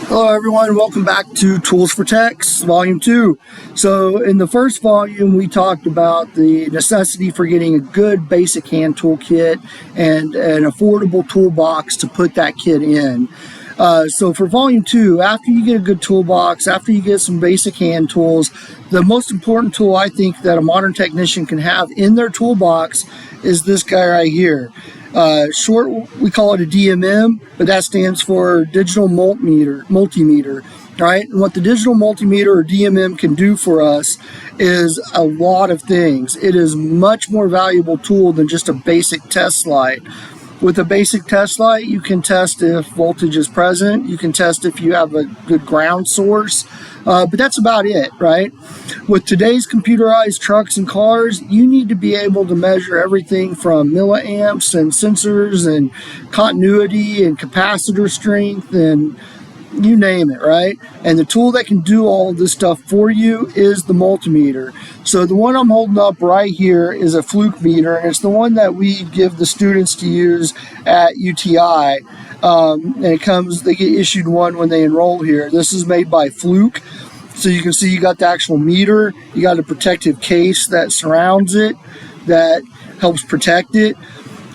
Hello everyone, welcome back to Tools for Techs, Volume 2. So in the first volume we talked about the necessity for getting a good basic hand tool kit and an affordable toolbox to put that kit in. So for Volume 2, after you get a good toolbox, after you get some basic hand tools, the most important tool I think that a modern technician can have in their toolbox is this guy right here. Short, we call it a DMM, but that stands for digital multimeter, right? And what the digital multimeter or DMM can do for us is a lot of things. It is much more valuable tool than just a basic test light. With a basic test light, you can test if voltage is present. You can test if you have a good ground source. But that's about it, right? With today's computerized trucks and cars, you need to be able to measure everything from milliamps and sensors and continuity and capacitor strength and you name it, right? And the tool that can do all of this stuff for you is the multimeter. So the one I'm holding up right here is a Fluke meter, and it's the one that we give the students to use at UTI. And they get issued one when they enroll here. This is made by Fluke. So you can see you got the actual meter, you got a protective case that surrounds it, that helps protect it.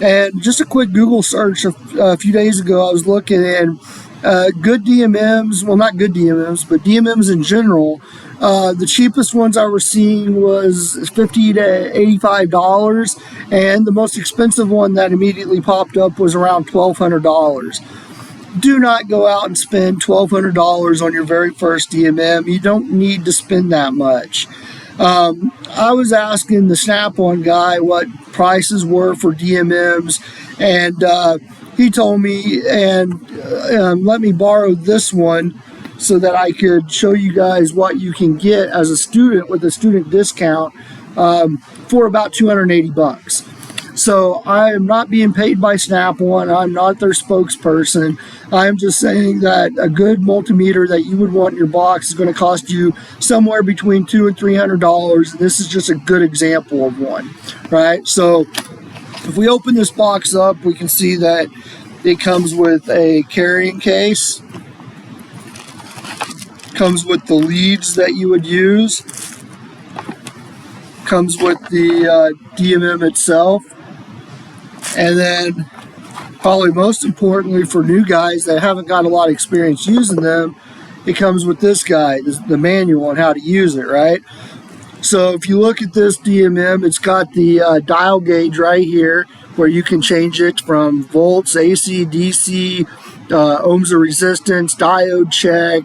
And just a quick Google search a few days ago, I was looking and good DMMs, well not good DMMs, but DMMs in general, the cheapest ones I was seeing was $50 to $85, and the most expensive one that immediately popped up was around $1,200. Do not go out and spend $1,200 on your very first DMM. You don't need to spend that much. I was asking the Snap-on guy what prices were for DMMs, and he told me and let me borrow this one so that I could show you guys what you can get as a student with a student discount for about $280. So I am not being paid by Snap-on. I'm not their spokesperson. I'm just saying that a good multimeter that you would want in your box is going to cost you somewhere between $200 and $300. This is just a good example of one, right? So if we open this box up, we can see that it comes with a carrying case, comes with the leads that you would use, comes with the DMM itself, and then probably most importantly for new guys that haven't got a lot of experience using them, it comes with this guy, the manual on how to use it, right? So if you look at this DMM, it's got the dial gauge right here where you can change it from volts, AC, DC, ohms of resistance, diode check,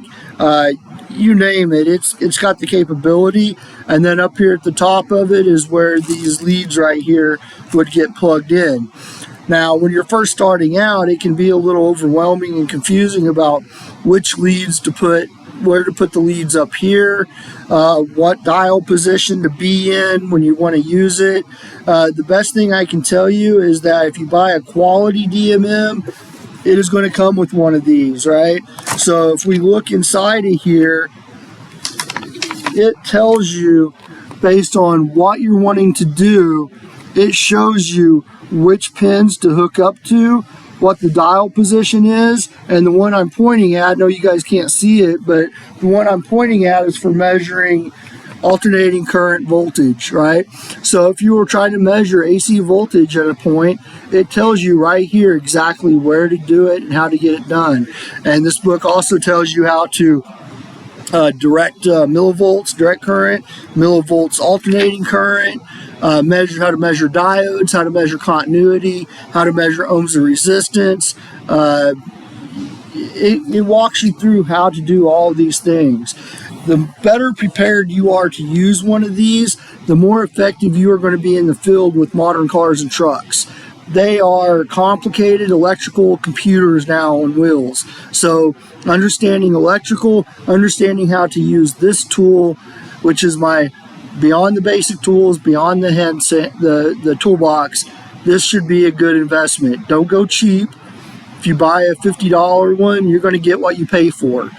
you name it. It's got the capability. And then up here at the top of it is where these leads right here would get plugged in. Now, when you're first starting out, it can be a little overwhelming and confusing about which leads to put, where to put the leads up here, what dial position to be in when you want to use it. The best thing I can tell you is that if you buy a quality DMM, it is going to come with one of these, right? So if we look inside of here, it tells you based on what you're wanting to do, it shows you which pins to hook up to, what the dial position is, and the one I'm pointing at, I know you guys can't see it, but the one I'm pointing at is for measuring alternating current voltage, right? So if you were trying to measure AC voltage at a point, it tells you right here exactly where to do it and how to get it done. And this book also tells you how to direct millivolts, direct current, millivolts alternating current, how to measure diodes, how to measure continuity, how to measure ohms of resistance. It walks you through how to do all of these things. The better prepared you are to use one of these, the more effective you are going to be in the field with modern cars and trucks. They are complicated electrical computers now on wheels. So understanding electrical, understanding how to use this tool, which is my beyond the basic tools, beyond the handset, the toolbox, this should be a good investment. Don't go cheap. If you buy a $50 one, you're going to get what you pay for.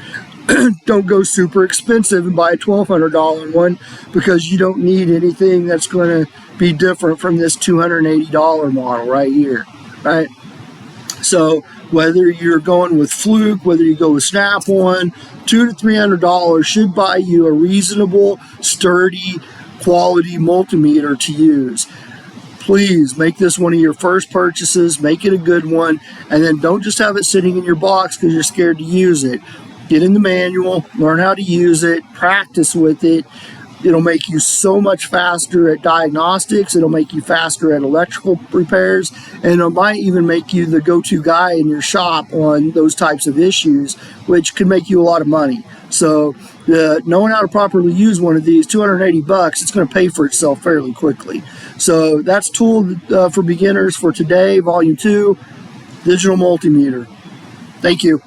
Don't go super expensive and buy a $1,200 one because you don't need anything that's going to be different from this $280 model right here, right? So whether you're going with Fluke, whether you go with Snap-on, $200 to $300 should buy you a reasonable, sturdy, quality multimeter to use. Please make this one of your first purchases, make it a good one, and then don't just have it sitting in your box because you're scared to use it. Get in the manual, learn how to use it, practice with it. It'll make you so much faster at diagnostics. It'll make you faster at electrical repairs, and it might even make you the go-to guy in your shop on those types of issues, which could make you a lot of money. So knowing how to properly use one of these, $280, it's going to pay for itself fairly quickly. So that's Tool for Beginners for today, Volume 2, Digital Multimeter. Thank you.